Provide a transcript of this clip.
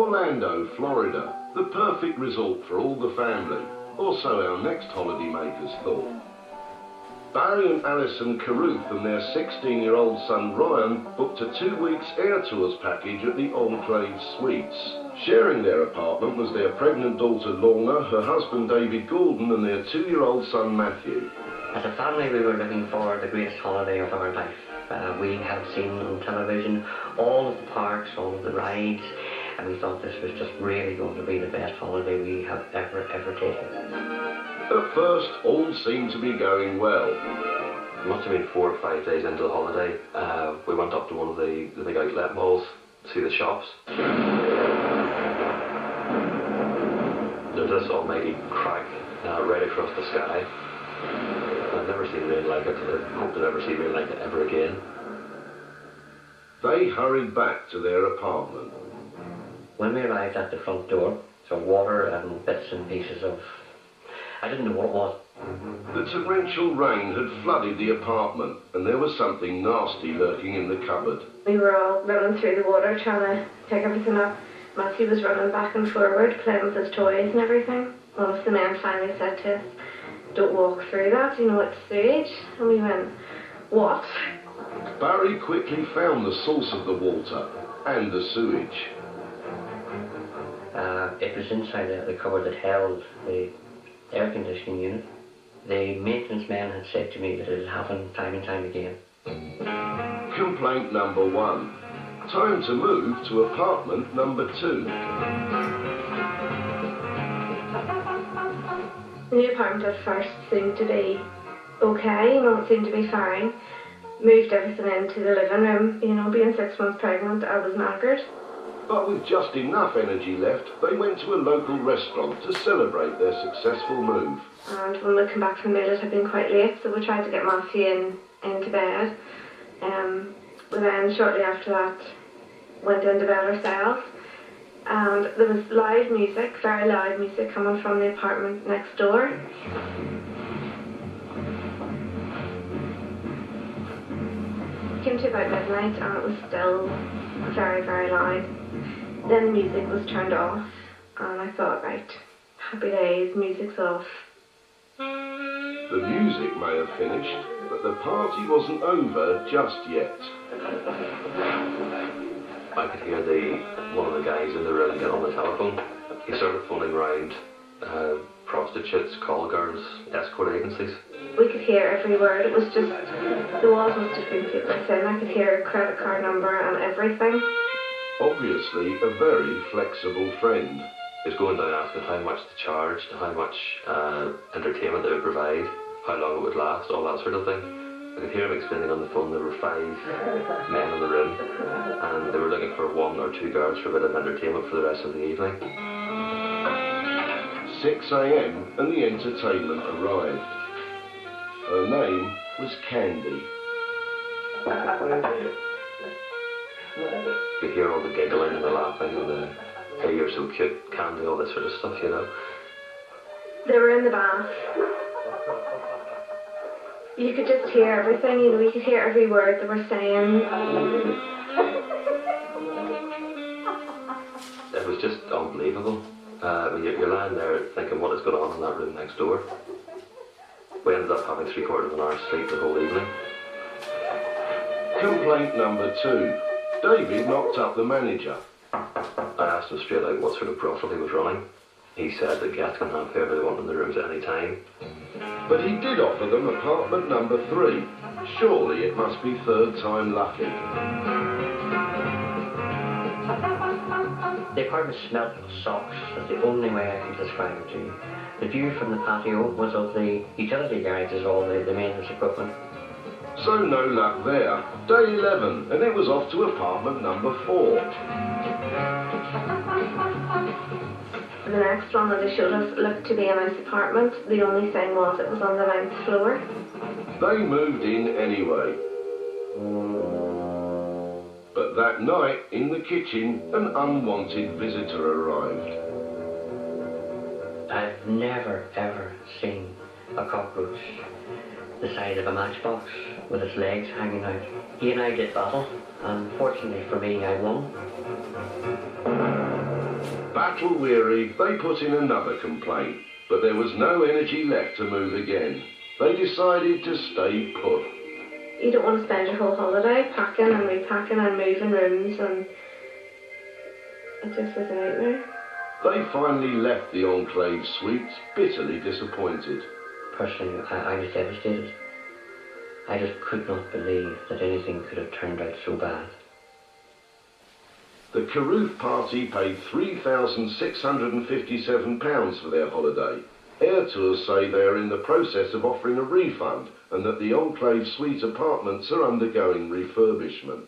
Orlando, Florida, the perfect resort for all the family, or so our next holidaymakers thought. Barry and Alison Carruth and their 16-year-old son Ryan booked a 2 weeks air tours package at the Enclave Suites. Sharing their apartment was their pregnant daughter Lorna, her husband David Gordon and their 2-year-old son Matthew. As a family we were looking for the greatest holiday of our life. We had seen on television all of the parks, all of the rides, and we thought this was just really going to be the best holiday we have ever taken. At first, all seemed to be going well. It must have been 4 or 5 days into the holiday. We went up to one of the big outlet malls to see the shops. There's this almighty crack right across the sky. I've never seen rain like it. I hope to never see rain like it ever again. They hurried back to their apartment. When we arrived at the front door, so water and bits and pieces of... I didn't know what it was. The torrential rain had flooded the apartment, and there was something nasty lurking in the cupboard. We were all running through the water trying to pick everything up. Matthew was running back and forward, playing with his toys and everything. One of the men finally said to us, "Don't walk through that, you know it's sewage." And we went, "What?" Barry quickly found the source of the water and the sewage. It was inside the cupboard that held the air conditioning unit. The maintenance man had said to me that it had happened time and time again. Complaint number 1. Time to move to apartment number 2. The new apartment at first seemed to be okay, you know, it seemed to be fine. Moved everything into the living room, you know, being 6 months pregnant, I was knackered. But with just enough energy left, they went to a local restaurant to celebrate their successful move. And when we came back from the meal, it had been quite late, so we tried to get Matthew into bed. We then, shortly after that, went into bed ourselves. And there was loud music, very loud music, coming from the apartment next door. It came to about midnight and it was still very, very loud. Then the music was turned off and I thought, right, happy days, music's off. The music may have finished, but the party wasn't over just yet. I could hear one of the guys in the room get on the telephone. He started phoning round prostitutes, call girls, escort agencies. We could hear every word. It was just, the walls must have been people saying. I could hear a credit card number and everything. Obviously a very flexible friend. He was going down asking how much to charge, how much entertainment they would provide, how long it would last, all that sort of thing. I could hear him explaining on the phone there were 5 men in the room and they were looking for 1 or 2 girls for a bit of entertainment for the rest of the evening. 6 a.m. and the entertainment arrived. Her name was Candy. You hear all the giggling and the laughing and the, "Hey, you're so cute, Candy," all this sort of stuff, you know. They were in the bath. You could just hear everything, you know, you could hear every word they were saying. It was just unbelievable. You're lying there thinking what is going on in that room next door. We ended up having 3/4 of an hour's sleep the whole evening. Complaint number 2. David knocked up the manager. I asked him straight out what sort of brothel he was running. He said that guests can have whoever they want in the rooms at any time. But he did offer them apartment number 3. Surely it must be 3rd time lucky. The apartment smelt of socks. That's the only way I can describe it to you. The view from the patio was of the utility garages, all the maintenance equipment. So no luck there. Day 11, and it was off to apartment number 4. The next one that they showed us looked to be a nice apartment. The only thing was it was on the 9th floor. They moved in anyway. But that night, in the kitchen, an unwanted visitor arrived. I've never, ever seen a cockroach the size of a matchbox with its legs hanging out. He and I did battle, and fortunately for me, I won. Battle-weary, they put in another complaint, but there was no energy left to move again. They decided to stay put. You don't want to spend your whole holiday packing and repacking and moving rooms, and it just was a nightmare. They finally left the Enclave Suites bitterly disappointed. Personally, I was devastated. I just could not believe that anything could have turned out so bad. The Carruth party paid £3,657 for their holiday. Air Tours say they are in the process of offering a refund and that the Enclave Suite apartments are undergoing refurbishment.